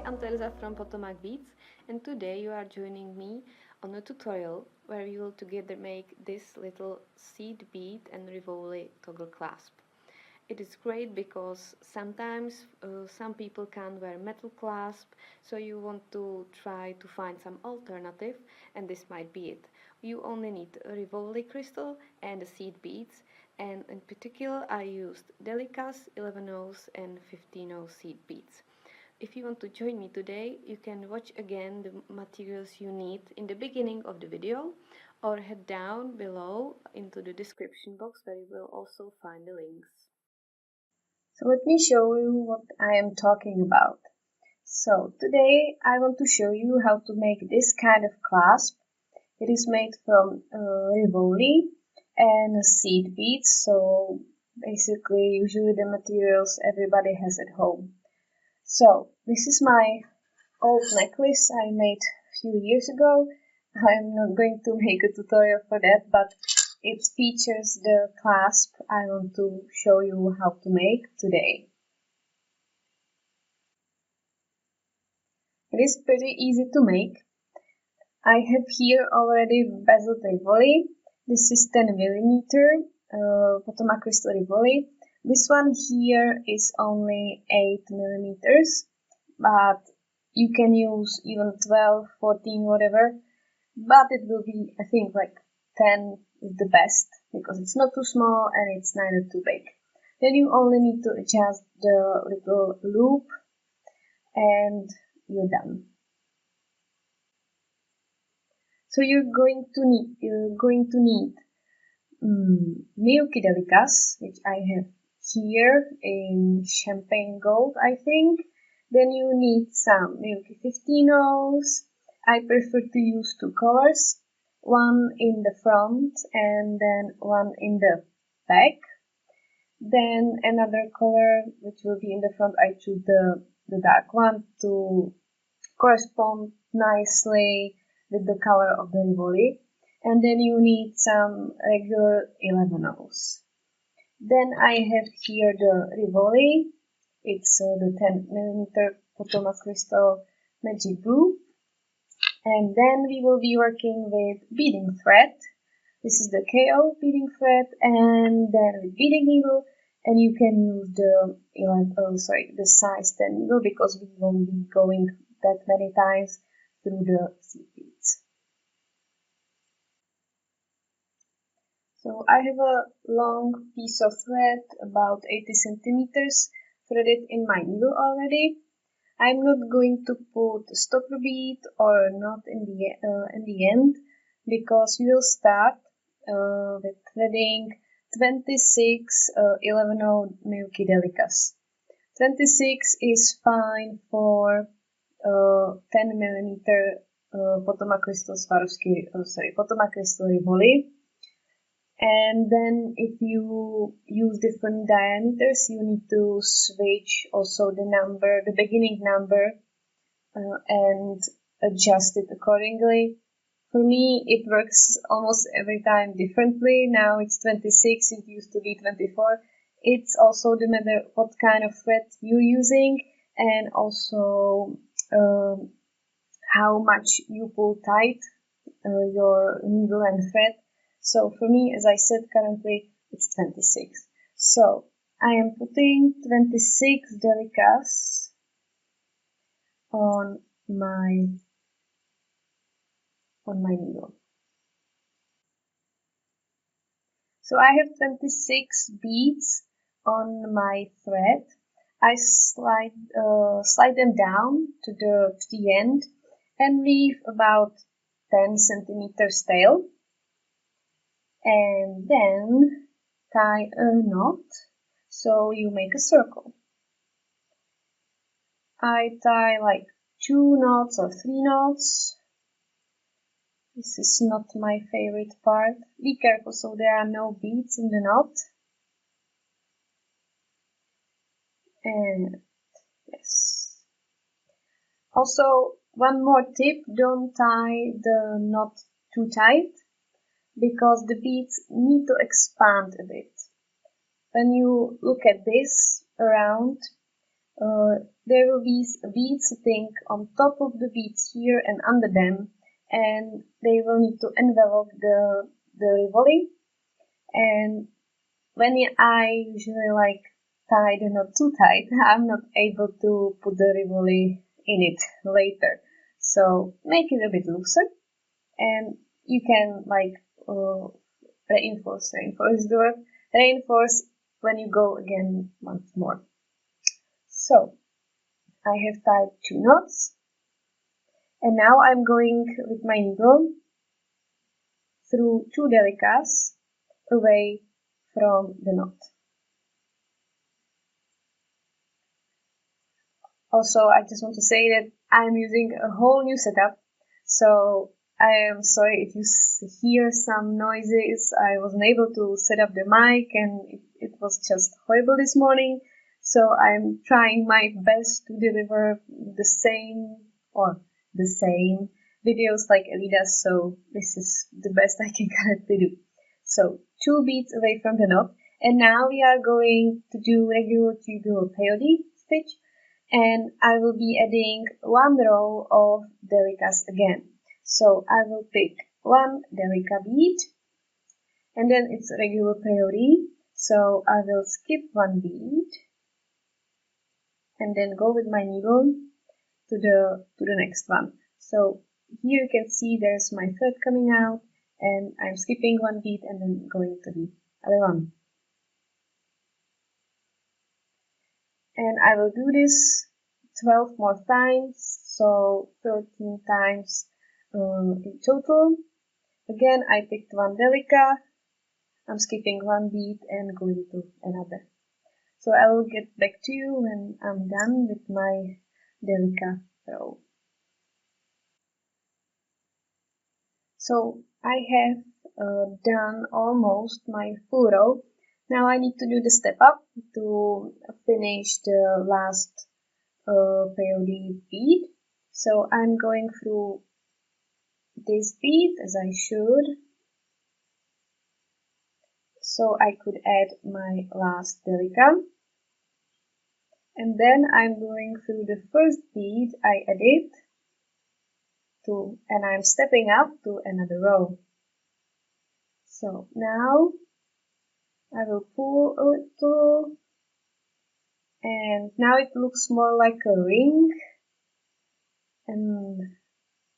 I'm Tereza from PotomacBeads, and today you are joining me on a tutorial where we will together make this little seed bead and Rivoli toggle clasp. It is great because sometimes some people can't wear metal clasp, so you want to try to find some alternative, and this might be it. You only need a Rivoli crystal and the seed beads, and in particular I used Delica's 11/0 and 15/0 seed beads. If you want to join me today, you can watch again the materials you need in the beginning of the video, or head down below into the description box where you will also find the links. So let me show you what I am talking about. So today I want to show you how to make this kind of clasp. It is made from Rivoli and seed beads, so basically usually the materials everybody has at home. So this is my old necklace I made a few years ago. I'm not going to make a tutorial for that, but it features the clasp I want to show you how to make today. It is pretty easy to make. I have here already bezeled Rivoli. This is 10mm Potomac crystal Rivoli. This one here is only 8mm, but you can use even 12, 14, whatever. But it will be, I think, like 10 is the best because it's not too small and it's neither too big. Then you only need to adjust the little loop and you're done. So you're going to need Miyuki Delicas, which I have here in champagne gold, I think. Then you need some Miyuki 15/0s. I prefer to use two colors, one in the front and then one in the back. Then another color which will be in the front, I choose the dark one to correspond nicely with the color of the Rivoli. And then you need some regular 11/0s. Then I have here the Rivoli. It's the 10mm Potomac crystal magic blue. And then we will be working with beading thread. This is the KO beading thread, and then with beading needle. And you can use the size 10 needle because we won't be going that many times through the seed beads. So I have a long piece of thread, about 80 centimeters, threaded in my needle already. I'm not going to put a stopper bead or not in the end because we will start with threading 26 11/0 Miyuki Delicas. 26 is fine for 10mm Potomac crystal Potomac crystal Rivoli. And then if you use different diameters, you need to switch also the beginning number, and adjust it accordingly. For me, it works almost every time differently. Now it's 26, it used to be 24. It's also the matter what kind of thread you're using and also how much you pull tight your needle and thread. So for me, as I said, currently it's 26. So I am putting 26 Delicas on my needle. So I have 26 beads on my thread. I slide them down to the end and leave about 10 centimeters tail. And then tie a knot so you make a circle. I tie like 2 knots or 3 knots. This is not my favorite part. Be careful so there are no beads in the knot. And yes. Also, one more tip, don't tie the knot too tight because the beads need to expand a bit. When you look at this around, there will be beads sitting on top of the beads here and under them, and they will need to envelop the Rivoli. And when I usually like tie the knot too tight, I'm not able to put the Rivoli in it later. So make it a bit looser, and you can like reinforce the word, reinforce when you go again once more. So I have tied 2 knots, and now I'm going with my needle through 2 Delicas away from the knot. Also, I just want to say that I'm using a whole new setup, so I am sorry if you hear some noises. I wasn't able to set up the mic, and it was just horrible this morning, so I'm trying my best to deliver the same videos like Elida, so this is the best I can currently do. So 2 beads away from the knot, and now we are going to do regular tubular peyote stitch, and I will be adding 1 row of Delicas again. So I will pick 1 Delica bead, and then it's regular peyote, so I will skip 1 bead, and then go with my needle to the next one. So here you can see there's my thread coming out, and I'm skipping 1 bead and then going to the other one. And I will do this 12 more times, so 13 times in total. Again, I picked 1 Delica, I'm skipping 1 bead and going to another. So I will get back to you when I'm done with my Delica row. So I have done almost my full row. Now I need to do the step up to finish the last peyote bead. So I'm going through this bead as I should, so I could add my last Delica. And then I'm going through the first bead I added and I'm stepping up to another row. So now I will pull a little, and now it looks more like a ring, and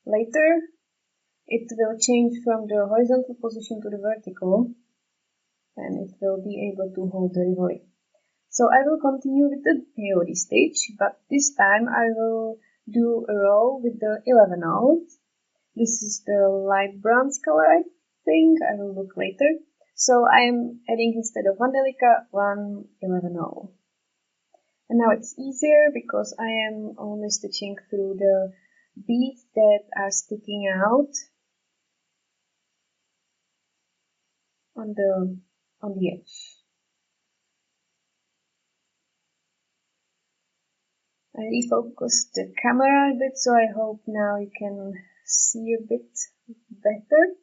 later it will change from the horizontal position to the vertical, and it will be able to hold the Rivoli. So I will continue with the peyote stitch, but this time I will do a row with the 11 rows. This is the light bronze color, I think. I will look later. So I am adding, instead of 1 Delica, 1 11 row. And now it's easier because I am only stitching through the beads that are sticking out on the edge. I refocused the camera a bit, so I hope now you can see a bit better.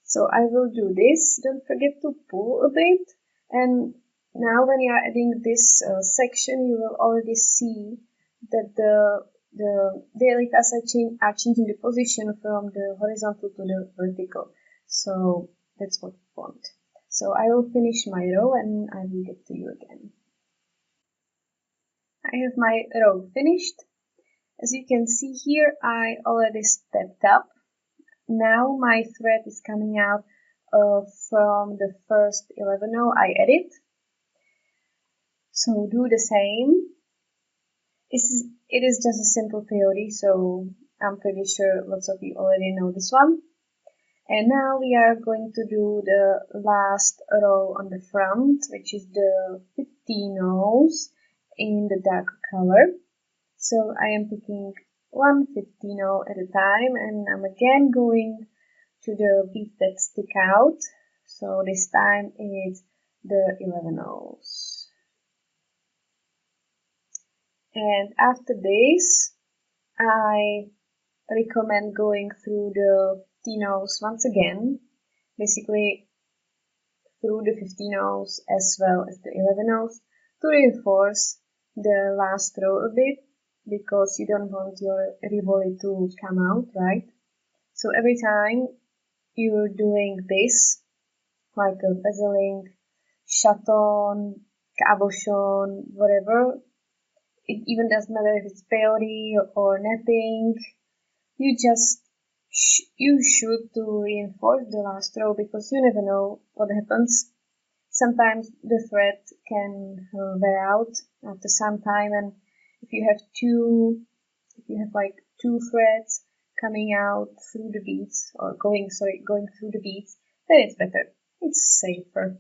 So I will do this. Don't forget to pull a bit. And now when you are adding this section, you will already see that the Delicas are changing the position from the horizontal to the vertical. So that's what we want. So I will finish my row and I will get to you again. I have my row finished. As you can see here, I already stepped up. Now my thread is coming out from the first 11 row I added. So do the same. It is just a simple peyote, so I'm pretty sure lots of you already know this one. And now we are going to do the last row on the front, which is the 15 rows in the dark color. So I am picking 1 15 row at a time, and I'm again going to the beads that stick out. So this time it's the 11 rows. And after this, I recommend going through the 15 rows once again, basically through the 15 rows as well as the 11 rows, to reinforce the last row a bit because you don't want your Rivoli to come out, right? So every time you're doing this, like a bezeling, chaton, cabochon, whatever, it even doesn't matter if it's peyote or netting, you just you should to reinforce the last row because you never know what happens. Sometimes the thread can wear out after some time, and if you have like two threads coming out through the beads or going through the beads, then it's better. It's safer.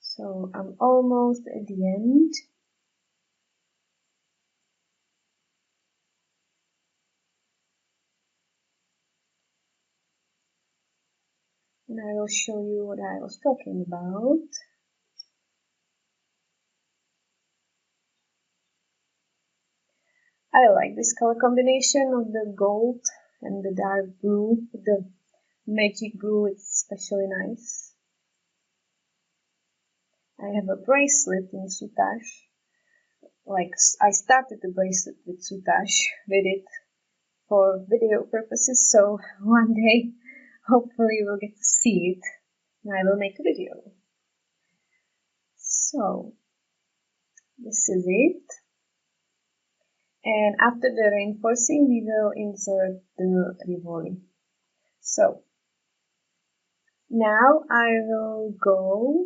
So I'm almost at the end. And I will show you what I was talking about. I like this color combination of the gold and the dark blue. The magic blue is especially nice. I have a bracelet in soutache. Like, I started the bracelet with soutache with it for video purposes, so one day hopefully you'll get to see it and I will make a video. So this is it. And after the reinforcing, we will insert the Rivoli. So now I will go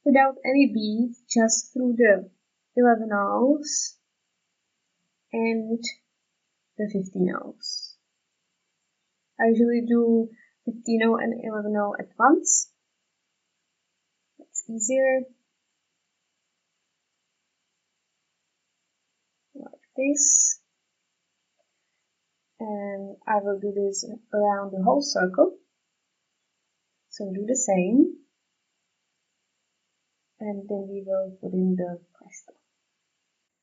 without any beads, just through the 11 O's and the 15 O's. I usually do 15 O and 11 O at once. It's easier. Like this. And I will do this around the whole circle. So do the same. And then we will put in the crystal.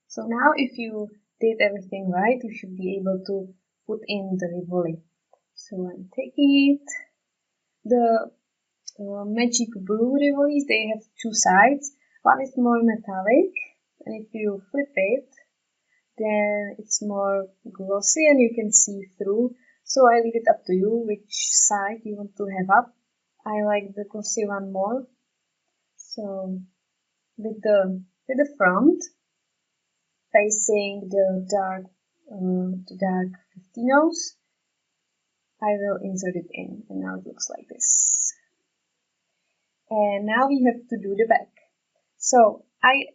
So now if you did everything right, you should be able to put in the Rivoli. So I'm taking it. The magic blue Rivolis, they have two sides. One is more metallic, and if you flip it, then it's more glossy and you can see through. So I leave it up to you which side you want to have up. I like the glossy one more. So with the front facing the dark 15-O's, I will insert it in, and now it looks like this. And now we have to do the back. So I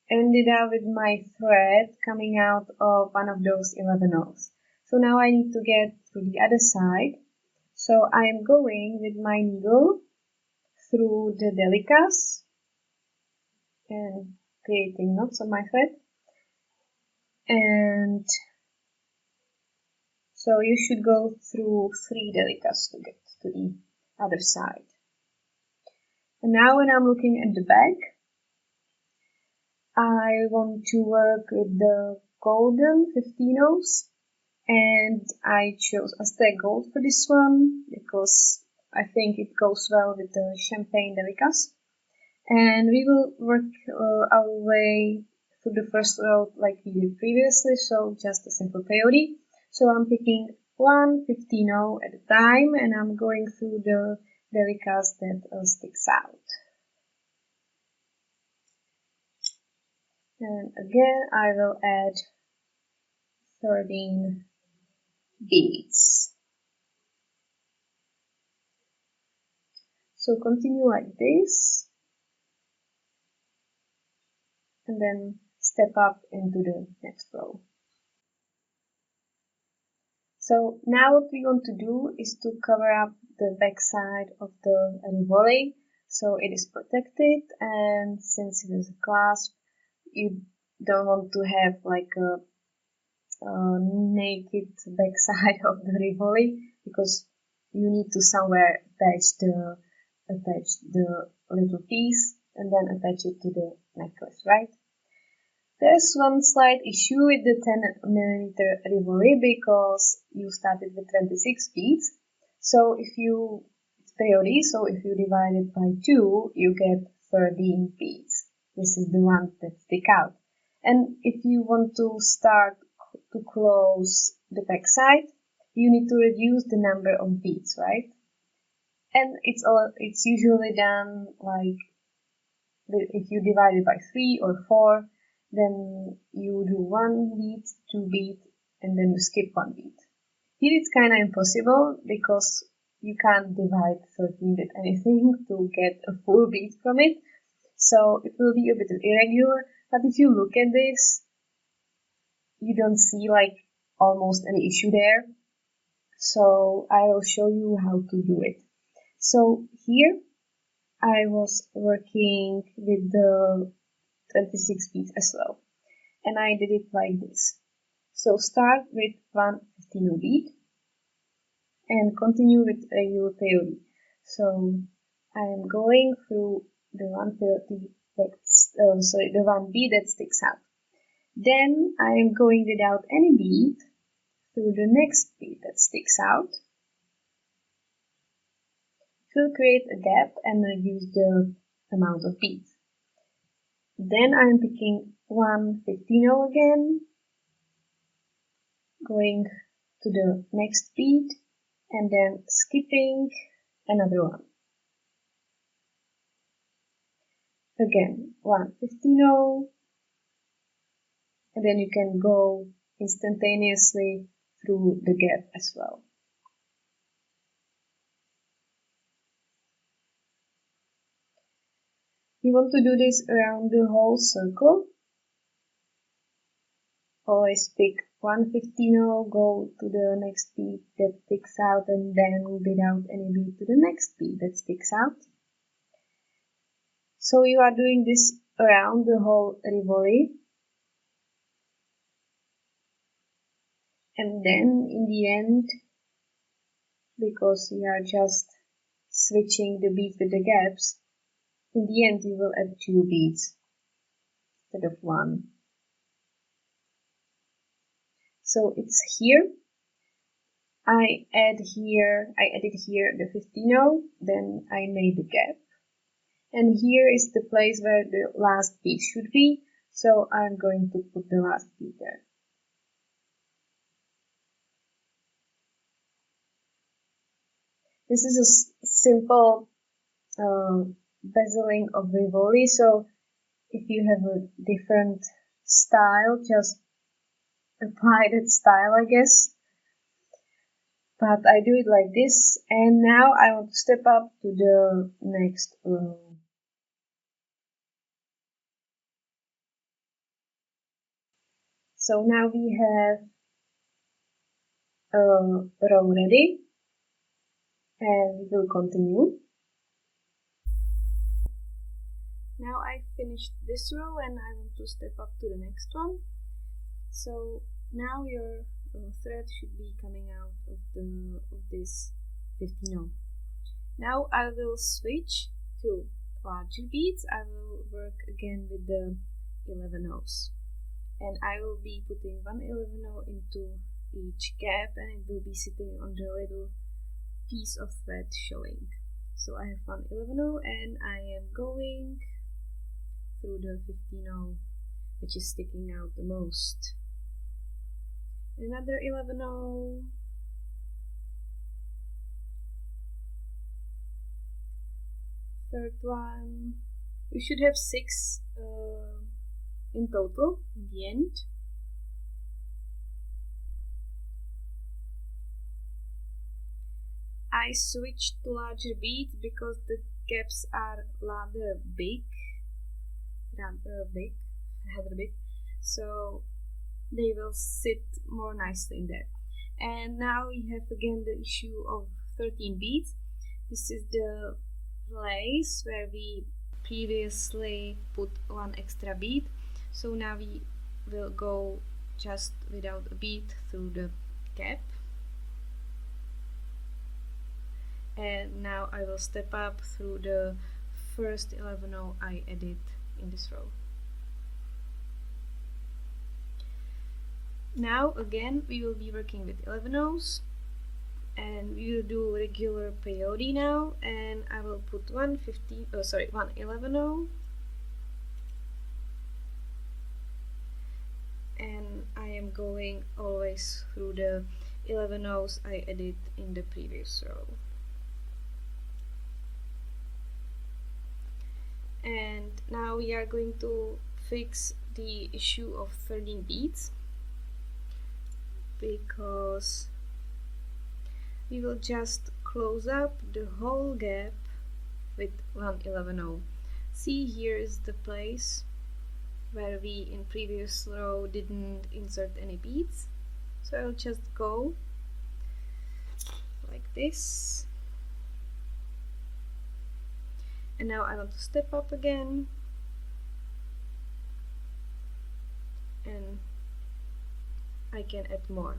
ended up with my thread coming out of one of those 11 O's. So now I need to get to the other side. So I am going with my needle through the Delicas and creating knots on my thread. And so you should go through 3 Delicas to get to the other side. And now when I'm looking at the back, I want to work with the golden 15-O's, and I chose Aztec Gold for this one because I think it goes well with the Champagne Delicas. And we will work our way through the first row like we did previously, so just a simple peyote. So I'm picking one 15-O at a time, and I'm going through the Delicas that sticks out. And again, I will add 13 beads. So continue like this, and then step up into the next row. So now what we want to do is to cover up the back side of the Rivoli, so it is protected, and since it is a clasp, you don't want to have like a naked backside of the Rivoli because you need to somewhere attach the little piece and then attach it to the necklace, right? There's one slight issue with the 10mm Rivoli because you started with 26 beads. So it's peyote, so if you divide it by 2, you get 13 beads. this is the one that stick out. And if you want to start to close the back side, you need to reduce the number of beads, right? And it's usually done like if you divide it by 3 or 4, then you do 1 bead, 2 bead, and then you skip 1 bead. Here it's kind of impossible because you can't divide 13 with anything to get a full bead from it. So it will be a bit irregular, but if you look at this, you don't see like almost any issue there. So I will show you how to do it. So here I was working with the 26 beads as well, and I did it like this. So start with 1 15 bead and continue with regular peyote. So I am going through the 1 peyote the 1 bead that sticks out. Then I am going without any bead through the next bead that sticks out. It will create a gap and reduce the amount of beads. Then I am picking 1 15 again, going to the next bead, and then skipping another one. Again, 1 15, and then you can go instantaneously through the gap as well. You want to do this around the whole circle. Always pick 1 15, go to the next bead that sticks out, and then without any bead to the next bead that sticks out. So you are doing this around the whole Rivoli. And then in the end, because we are just switching the beads with the gaps, in the end you will add 2 beads instead of 1. So it's here. I added here the 15, then I made the gap. And here is the place where the last bead should be, so I'm going to put the last bead there. This is a simple bezeling of Rivoli, so if you have a different style, just apply that style, I guess. But I do it like this, and now I want to step up to the next row. So now we have a row ready, and we will continue. Now I finished this row and I want to step up to the next one. So now your thread should be coming out of this 15. Now I will switch to larger beads. I will work again with the 11's, and I will be putting 1 11 into each gap, and it will be sitting on the little piece of thread showing. So I have 1 11 and I am going through the 15, which is sticking out the most. Another 11, third one. We should have 6 in total in the end. I switched to larger beads because the gaps are rather big, so they will sit more nicely in there. And now we have again the issue of 13 beads. This is the place where we previously put 1 extra bead, so now we will go just without a bead through the gap. And now I will step up through the first 11 I added in this row. Now again we will be working with 11's, and we will do regular peyote now, and I will put 1 11 going always through the 11 rows I added in the previous row. And now we are going to fix the issue of threading beads, because we will just close up the whole gap with 111 row. See, here is the place where we in previous row didn't insert any beads, so I'll just go like this, and now I want to step up again, and I can add more.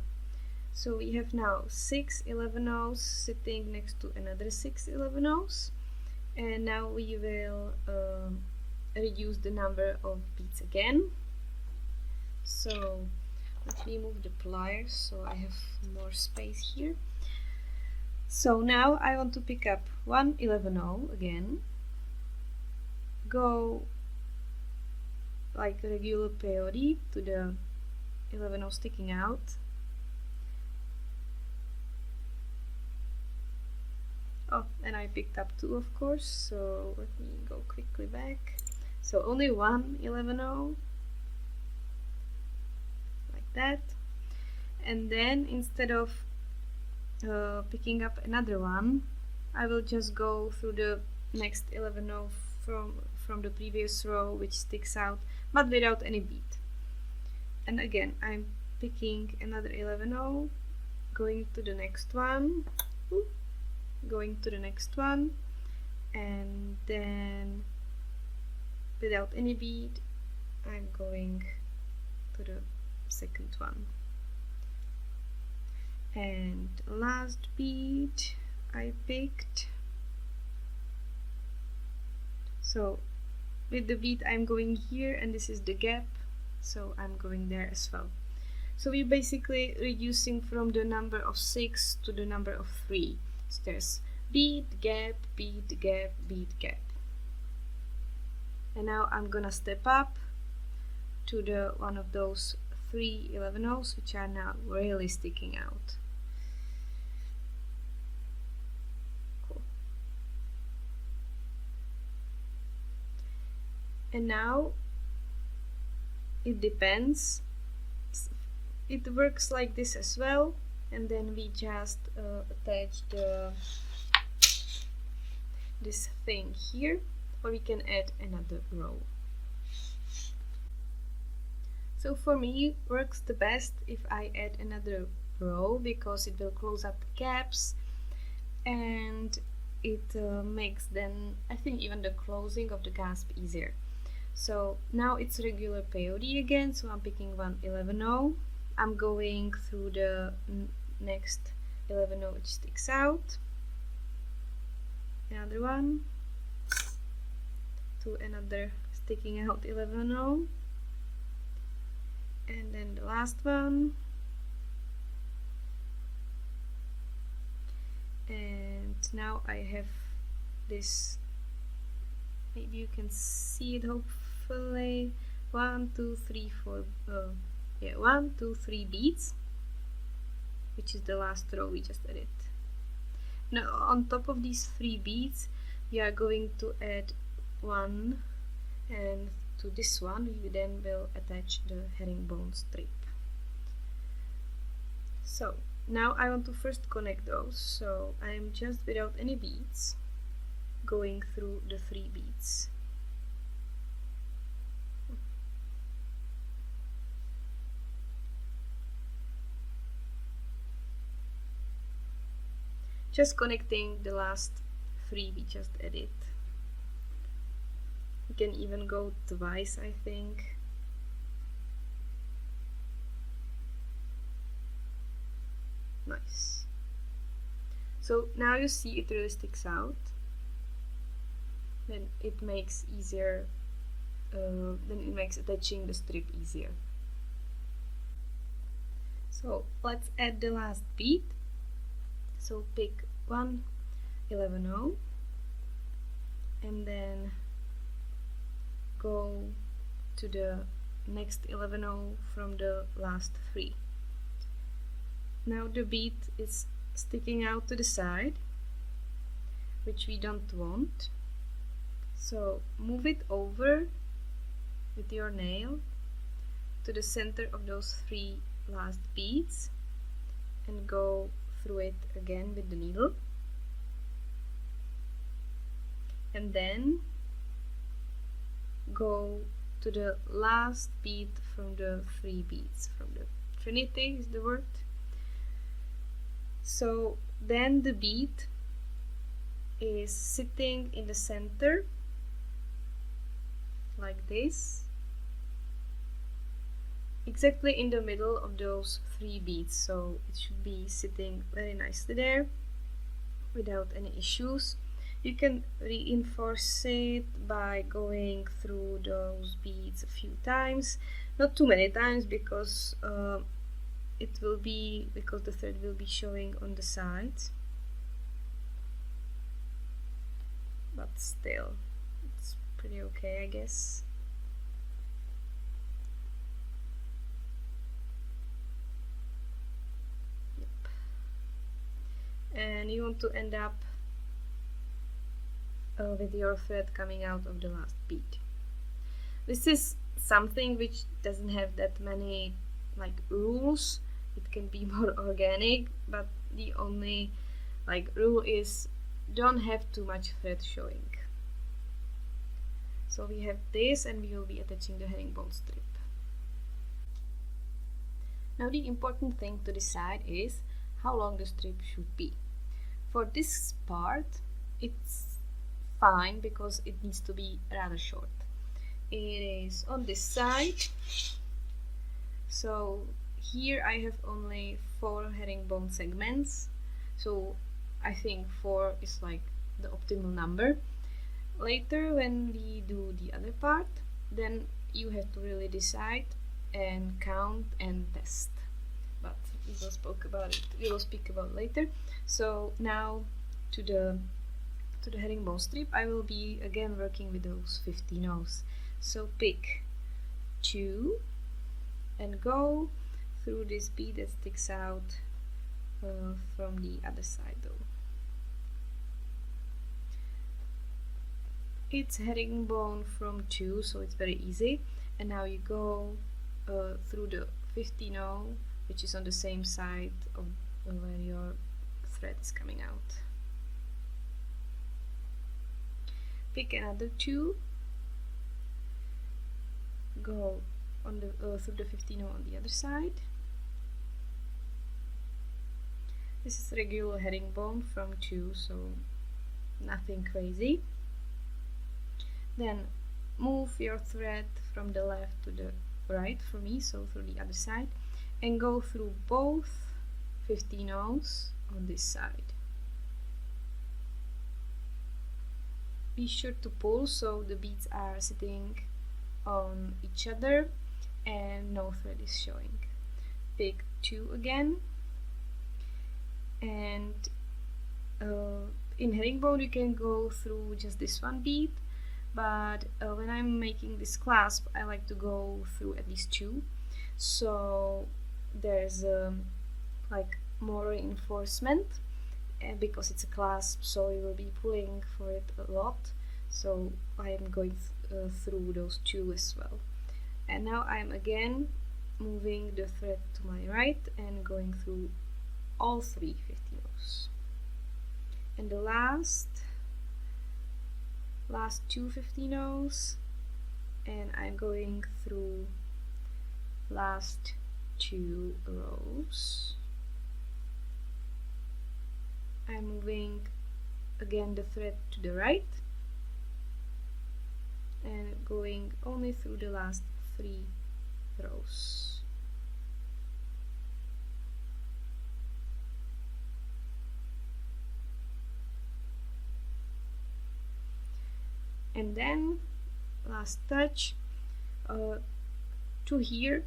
So we have now 6 11 rows sitting next to another 6 11 rows, and now we will reduce the number of beads again. So let me move the pliers so I have more space here. So now I want to pick up 111 row again, go like regular peyote to the 11 row sticking out. Oh, and I picked up 2, of course, so let me go quickly back. So only 111 row, like that. And then instead of picking up another one, I will just go through the next 11 row from the previous row which sticks out, but without any bead. And again, I'm picking another 11 row, going to the next one, going to the next one, and then without any bead I'm going to the second one. And last bead I picked. So with the bead I'm going here, and this is the gap, so I'm going there as well. So we're basically reducing from the number of 6 to the number of 3. So there's bead, gap, bead, gap, bead, gap. And now I'm gonna step up to the one of those 3 11 rows which are now really sticking out. Cool. And now it depends. It works like this as well, and then we just attach this thing here, or we can add another row. So for me it works the best if I add another row, because it will close up the gaps, and it makes then I think even the closing of the clasp easier. So now it's regular peyote again, so I'm picking 111 row. I'm going through the next 11 row which sticks out, another one, to another sticking out 11 row, and then the last one, and now I have this, maybe you can see it hopefully, 1 2 3 4 1 2 3 beads, which is the last row we just added. Now on top of these 3 beads we are going to add 1, and to this one we then will attach the herringbone strip. So now I want to first connect those, so I am just without any beads going through the 3 beads. Just connecting the last 3 we just added. You can even go twice, I think. Nice. So now you see it really sticks out. Then it makes easier. Then it makes attaching the strip easier. So let's add the last bead. So pick 111 row, and then go to the next 11 row from the last 3. Now the bead is sticking out to the side, which we don't want, so move it over with your nail to the center of those 3 last beads and go through it again with the needle, and then go to the last bead from the 3 beads, from the trinity is the word. So then the bead is sitting in the center like this, exactly in the middle of those 3 beads, so it should be sitting very nicely there without any issues. You can reinforce it by going through those beads a few times, not too many times, because the thread will be showing on the sides, but still it's pretty okay, I guess. Yep. And you want to end up with your thread coming out of the last bead. This is something which doesn't have that many rules. It can be more organic, but the only rule is don't have too much thread showing. So we have this, and we will be attaching the herringbone strip. Now the important thing to decide is how long the strip should be. For this part it's fine because it needs to be rather short. It is on this side, so here I have only 4 herringbone segments, so I think 4 is the optimal number. Later when we do the other part, then you have to really decide and count and test, but we will speak about it later. So now to the herringbone strip, I will be again working with those 50 rows. So pick 2 and go through this bead that sticks out from the other side though. It's herringbone from 2, so it's very easy. And now you go through the 50 row, which is on the same side of where your thread is coming out. Pick another 2, go on the through the 50 row on the other side. This is regular herringbone from 2, so nothing crazy. Then move your thread from the left to the right for me, so through the other side, and go through both 50 rows on this side. Be sure to pull so the beads are sitting on each other and no thread is showing. Pick 2 again, and in herringbone you can go through just this one bead, but when I'm making this clasp I like to go through at least 2, so there's more reinforcement, because it's a clasp, so you will be pulling for it a lot, so I am going through those 2 as well. And now I'm again moving the thread to my right and going through all 3 50 rows. And the last 2 50 rows, and I'm going through last 2 rows. I'm moving again the thread to the right and going only through the last 3 rows. And then last touch to here,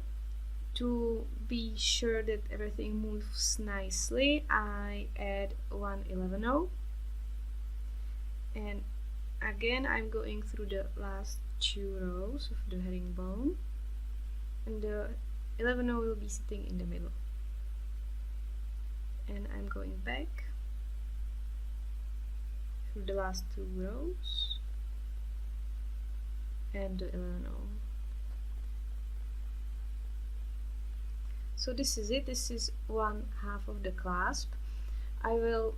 to be sure that everything moves nicely, I add 1 11 row, and again I'm going through the last 2 rows of the herringbone and the 11-0 will be sitting in the middle. And I'm going back through the last 2 rows and the 11-0. So this is it. This is 1/2 of the clasp. I will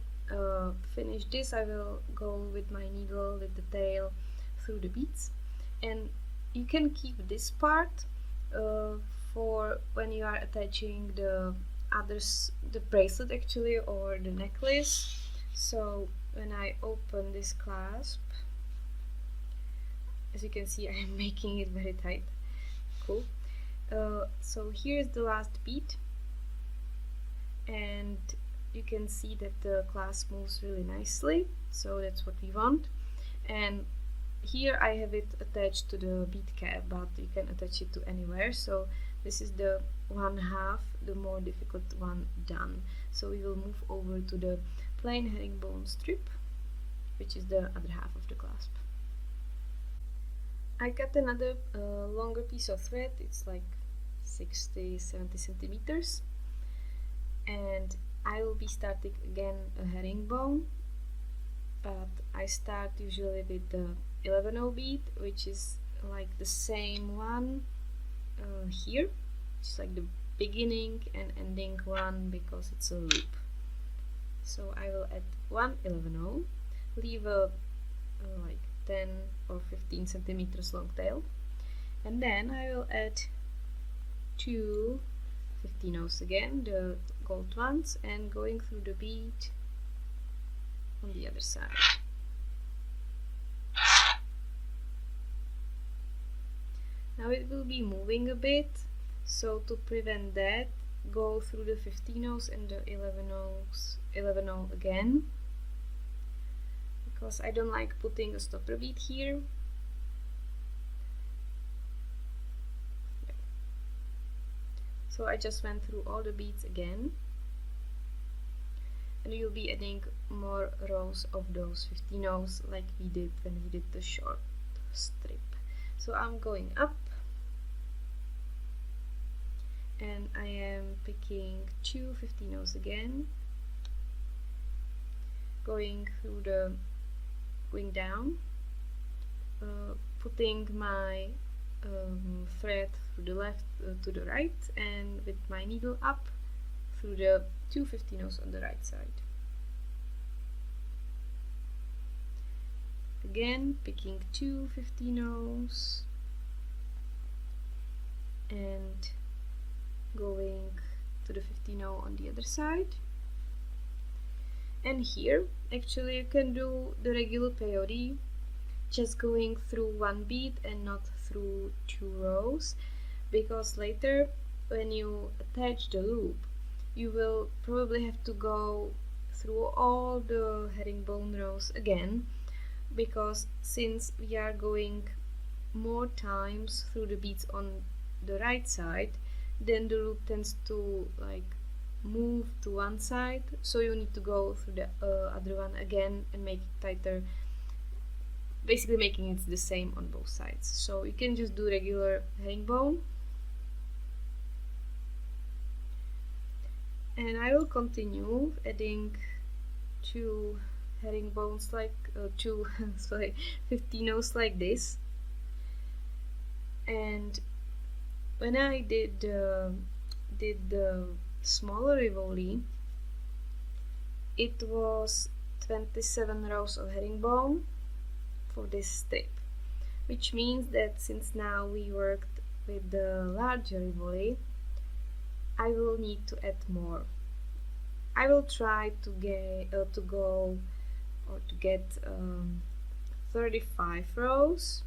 finish this. I will go with my needle with the tail through the beads, and you can keep this part for when you are attaching the others, the bracelet actually, or the necklace. So when I open this clasp, as you can see, I am making it very tight. Cool. So here's the last bead, and you can see that the clasp moves really nicely, so that's what we want. And here I have it attached to the bead cap, but you can attach it to anywhere. So this is the 1/2, the more difficult one, done. So we will move over to the plain herringbone strip, which is the other half of the clasp. I cut another longer piece of thread. It's like 60-70 centimeters, and I will be starting again a herringbone, but I start usually with the 11-0 bead, which is like the same one here. It's like the beginning and ending one because it's a loop. So I will add one 11-0, leave a like 10 or 15 centimeters long tail, and then I will add 2 15-0s again, the gold ones, and going through the bead on the other side. Now it will be moving a bit, so to prevent that, go through the 15-0s and the 11-0 again, because I don't like putting a stopper bead here. So I just went through all the beads again, and you'll be adding more rows of those 15-0s like we did when we did the short strip. So I'm going up, and I am picking 2 15-0s again, going down, putting my thread through the left to the right, and with my needle up through the 2 15-0s on the right side. Again, picking 2 15-0s and going to the 15-0 on the other side. And here actually you can do the regular peyote, just going through one bead and not through 2 rows, because later when you attach the loop you will probably have to go through all the herringbone rows again, because since we are going more times through the beads on the right side, then the loop tends to like move to one side, so you need to go through the other one again and make it tighter, basically making it the same on both sides. So you can just do regular herringbone, and I will continue adding 2 herringbones, like 2 sorry, 15-0s like this. And when I did the smaller Rivoli, it was 27 rows of herringbone for this strip, which means that since now we worked with the larger Rivoli, I will need to add more. I will try to get 35 rows,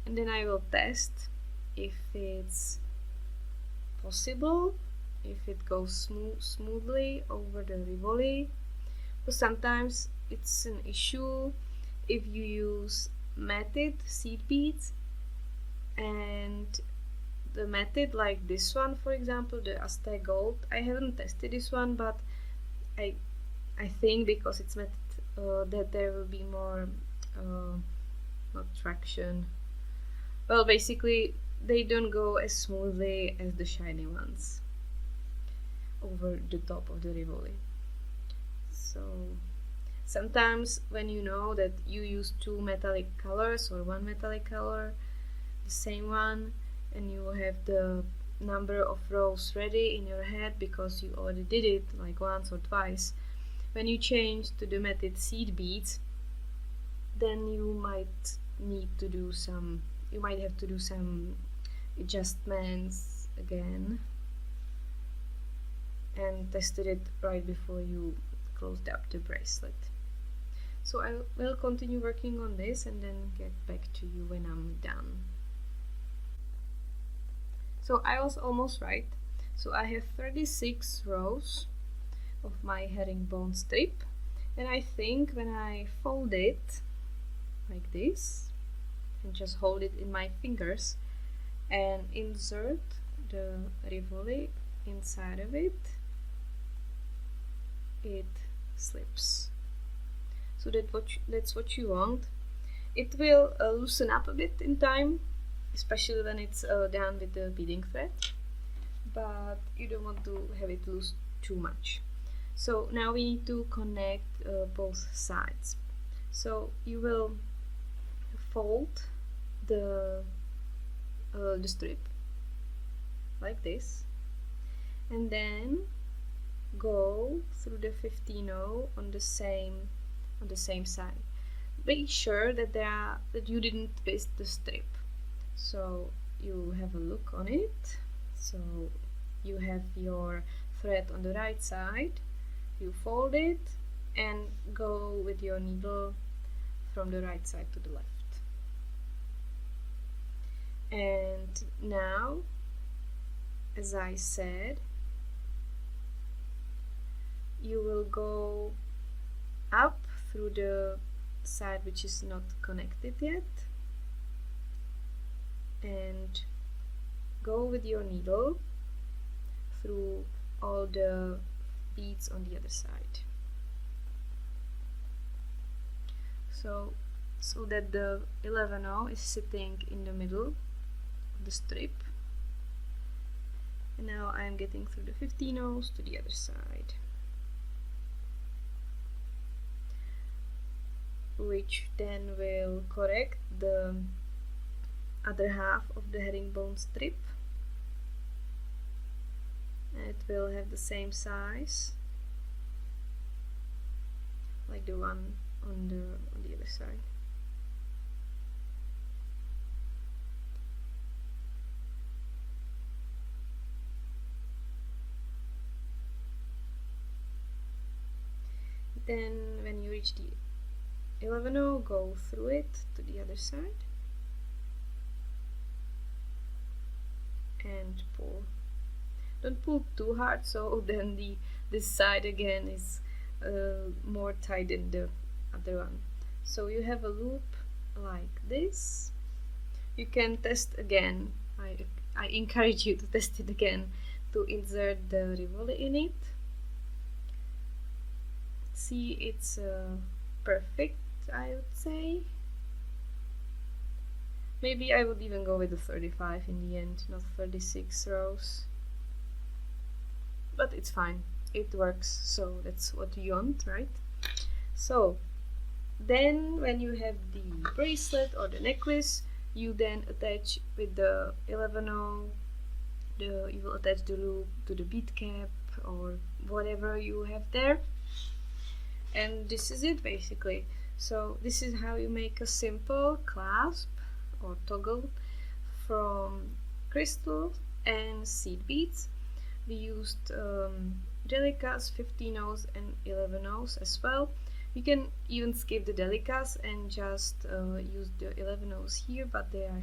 and then I will test if it's possible, if it goes smoothly over the Rivoli. But sometimes it's an issue if you use matted seed beads, and the matted like this one, for example, the Aztec Gold. I haven't tested this one, but I think because it's matted that there will be more not traction. Well, basically they don't go as smoothly as the shiny ones over the top of the Rivoli. So sometimes when you know that you use two metallic colors or one metallic color, the same one, and you have the number of rows ready in your head because you already did it like once or twice, when you change to the matted seed beads, then you might have to do some adjustments again and tested it right before you closed up the bracelet. So I will continue working on this and then get back to you when I'm done. So I was almost right. So I have 36 rows of my herringbone strip, and I think when I fold it like this and just hold it in my fingers and insert the Rivoli inside of it, it slips. So that's what you want. It will loosen up a bit in time, especially when it's done with the beading thread, but you don't want to have it loose too much. So now we need to connect both sides. So you will fold the strip like this, and then go through the 15-0 on the same side. Make sure that you didn't twist the strip. So you have a look on it. So you have your thread on the right side, you fold it and go with your needle from the right side to the left. And now, as I said, you will go up through the side which is not connected yet and go with your needle through all the beads on the other side, so that the 11-0 is sitting in the middle of the strip. And now I am getting through the 15-0s to the other side, which then will correct the other half of the herringbone strip, and it will have the same size like the one on the other side. Then when you reach the 11-0, go through it to the other side and pull. Don't pull too hard, so then this side again is more tight than the other one. So you have a loop like this. You can test again. I encourage you to test it again to insert the Rivoli in it. See, it's perfect, I would say. Maybe I would even go with the 35 in the end, not 36 rows. But it's fine, it works, so that's what you want, right? So then when you have the bracelet or the necklace, you then attach with the 11-0, you will attach the loop to the bead cap or whatever you have there. And this is it basically. So this is how you make a simple clasp or toggle from crystal and seed beads. We used Delicas, 15-0s and 11-0s as well. You can even skip the Delicas and just use the 11-0s here, but they are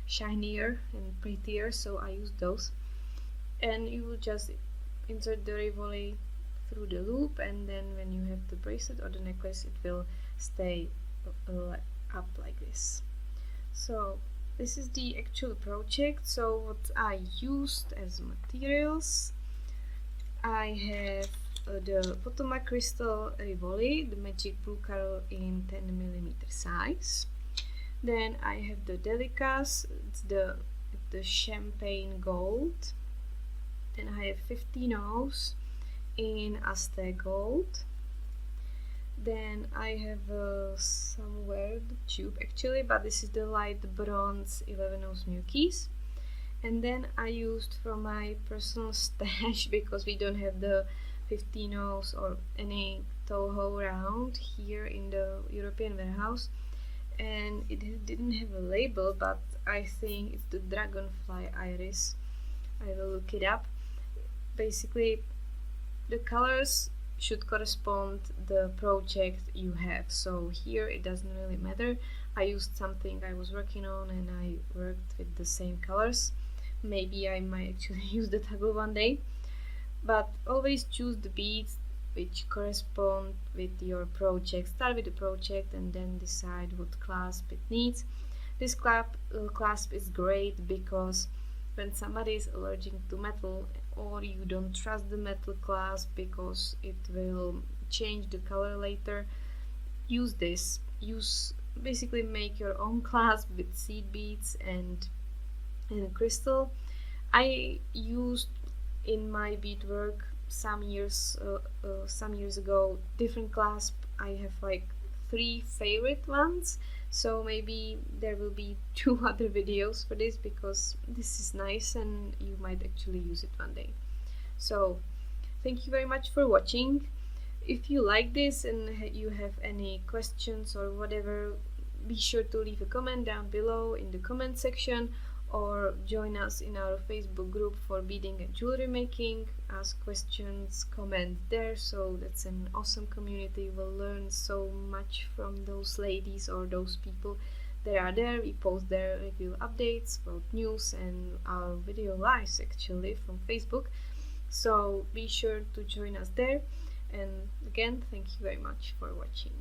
shinier and prettier, so I use those. And you will just insert the Rivoli through the loop, and then when you have the bracelet or the necklace, it will stay up like this. So this is the actual project. So what I used as materials, I have the Potomac crystal Rivoli, the magic blue color in 10mm size. Then I have the Delicas, it's the the champagne gold. Then I have 50 nose in Aztec gold. Then I have somewhere the tube actually, but this is the light bronze 11 nose Miyukis. And then I used from my personal stash, because we don't have the 50 nose or any Toho round here in the European warehouse, and it didn't have a label, but I think it's the dragonfly iris. I will look it up. Basically, the colors should correspond the project you have, so here it doesn't really matter. I used something I was working on and I worked with the same colors. Maybe I might actually use the toggle one day, but always choose the beads which correspond with your project. Start with the project and then decide what clasp it needs. This clasp is great because when somebody is allergic to metal, or you don't trust the metal clasp because it will change the color later, use this. Basically make your own clasp with seed beads and a crystal. I used in my beadwork some years ago different clasp. I have like 3 favorite ones, so maybe there will be 2 other videos for this, because this is nice and you might actually use it one day. So thank you very much for watching. If you like this and you have any questions or whatever, be sure to leave a comment down below in the comment section, or join us in our Facebook group for beading and jewelry making. Ask questions, comment there, so that's an awesome community. We'll learn so much from those ladies or those people that are there. We post their review updates, world news, and our video lives actually from Facebook, so be sure to join us there. And again, thank you very much for watching.